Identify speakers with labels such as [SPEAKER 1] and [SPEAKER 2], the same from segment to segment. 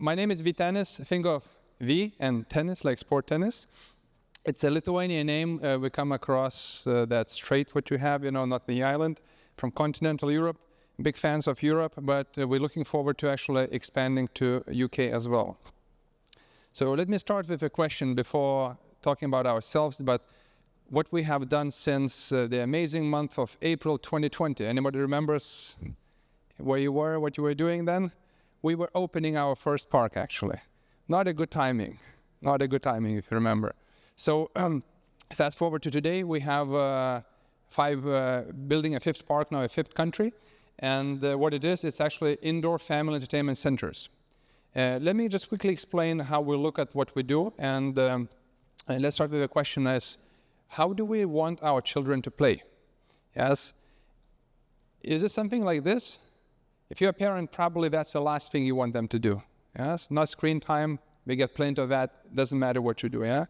[SPEAKER 1] My name is Vytenis. Think of V and tennis, like sport tennis. It's a Lithuanian name. We come across that strait what you have, not the island, from continental Europe. Big fans of Europe, but we're looking forward to actually expanding to UK as well. So let me start with a question before talking about ourselves, but what we have done since the amazing month of April 2020. Anybody remembers where you were, what you were doing then? We were opening our first park, actually. Not a good timing. Not a good timing, if you remember. So fast forward to today, we have building a fifth park now, a fifth country. And what it is, it's actually indoor family entertainment centers. Let me just quickly explain how we look at what we do. And let's start with the question as, how do we want our children to play? Yes. Is it something like this? If you're a parent, probably that's the last thing you want them to do. Yes. Not screen time. We get plenty of that. Doesn't matter what you do. Yeah.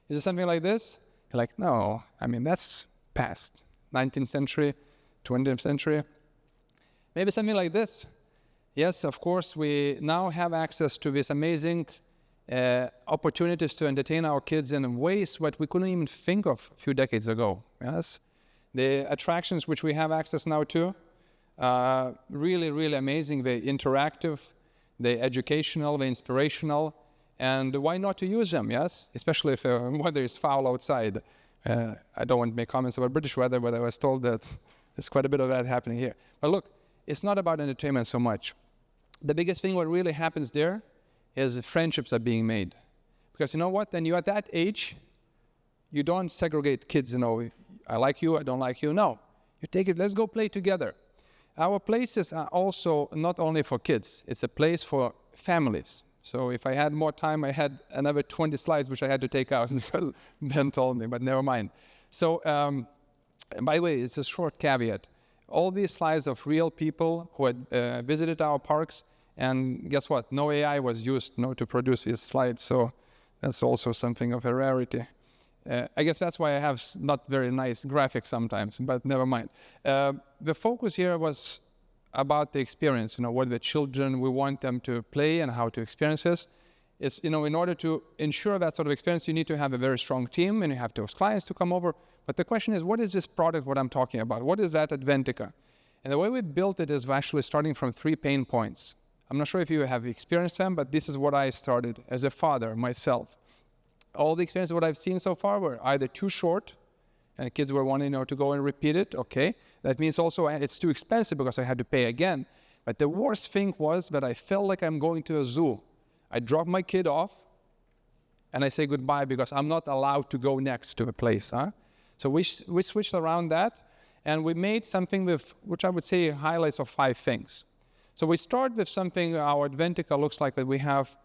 [SPEAKER 1] Is it something like this? You're like, no. I mean, that's past 19th century, 20th century. Maybe something like this. Yes, of course, we now have access to these amazing opportunities to entertain our kids in ways that we couldn't even think of a few decades ago. Yes, the attractions which we have access now to, really, really amazing. They're interactive, they're educational, they're inspirational, and why not to use them? Yes, especially if weather is foul outside. I don't want to make comments about British weather, but I was told that there's quite a bit of that happening here. But look, it's not about entertainment so much. The biggest thing what really happens there is friendships are being made. Because you know what? When you're at that age, you don't segregate kids, I like you, I don't like you. No, you take it, let's go play together. Our places are also not only for kids, it's a place for families. So if I had more time, I had another 20 slides which I had to take out because Ben told me, but never mind. So, by the way, it's a short caveat. All these slides of real people who had visited our parks, and guess what? No AI was used to produce these slides, so that's also something of a rarity. I guess that's why I have not very nice graphics sometimes, but never mind. The focus here was about the experience, what the children, we want them to play and how to experience this. It's, in order to ensure that sort of experience, you need to have a very strong team and you have those clients to come over. But the question is, what is this product, what I'm talking about? What is that Adventica? And the way we built it is actually starting from 3 pain points. I'm not sure if you have experienced them, but this is what I started as a father myself. All the experiences, what I've seen so far were either too short, and the kids were wanting to go and repeat it. Okay, that means also it's too expensive because I had to pay again. But the worst thing was that I felt like I'm going to a zoo. I drop my kid off, and I say goodbye because I'm not allowed to go next to a place. So we switched around that, and we made something with, which I would say highlights of 5 things. So we start with something, our Adventica looks like that we have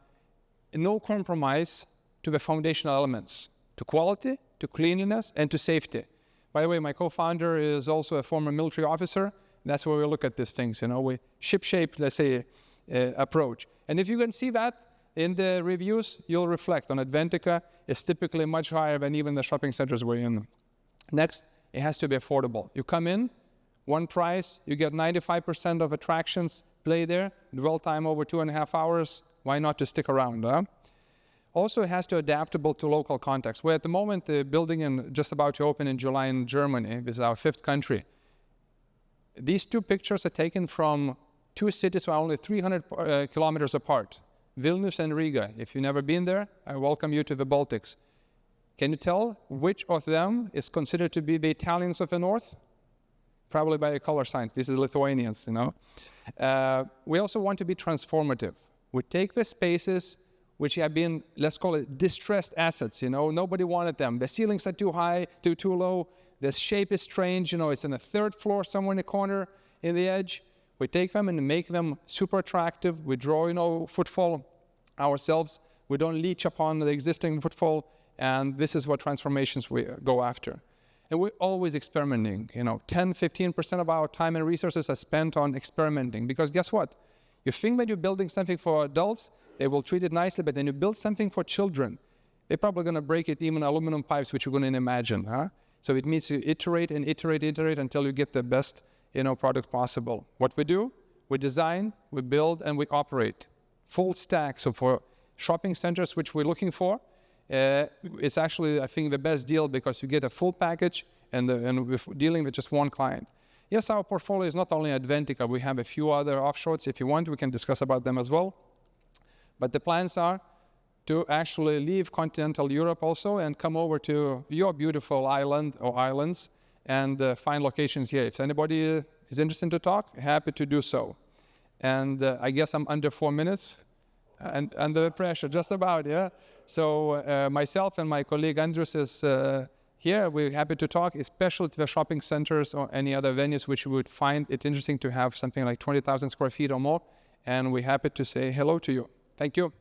[SPEAKER 1] no compromise to the foundational elements, to quality, to cleanliness, and to safety. By the way, my co-founder is also a former military officer. That's where we look at these things, we ship-shape, let's say, approach. And if you can see that in the reviews, you'll reflect on Adventica. It's typically much higher than even the shopping centers we're in. Next, it has to be affordable. You come in, one price, you get 95% of attractions, play there, dwell time over 2.5 hours. Why not to stick around? Also, it has to be adaptable to local context. We're at the moment the building just about to open in July in Germany. This is our 5th country. These 2 pictures are taken from 2 cities who are only 300 kilometers apart, Vilnius and Riga. If you've never been there, I welcome you to the Baltics. Can you tell which of them is considered to be the Italians of the North? Probably by a color sign. This is Lithuanians, We also want to be transformative. We take the spaces which have been, let's call it, distressed assets, Nobody wanted them. The ceilings are too high, too low. The shape is strange, It's in the 3rd floor, somewhere in the corner, in the edge. We take them and make them super attractive. We draw, footfall ourselves. We don't leech upon the existing footfall. And this is what transformations we go after. And we're always experimenting. 10-15% of our time and resources are spent on experimenting. Because guess what? You think that you're building something for adults, they will treat it nicely. But then you build something for children, they're probably going to break it, even aluminum pipes, which you couldn't imagine. So it means you iterate and iterate until you get the best product possible. What we do, we design, we build, and we operate full stack. So for shopping centers, which we're looking for, it's actually, I think, the best deal because you get a full package and we're dealing with just one client. Yes, our portfolio is not only Adventica. We have a few other offshores. If you want, we can discuss about them as well. But the plans are to actually leave continental Europe also and come over to your beautiful island or islands and find locations here. If anybody is interested to talk, happy to do so. And I guess I'm under 4 minutes and under pressure, just about, yeah? So myself and my colleague Andrus is here. We're happy to talk, especially to the shopping centers or any other venues which you would find it interesting to have something like 20,000 square feet or more. And we're happy to say hello to you. Thank you.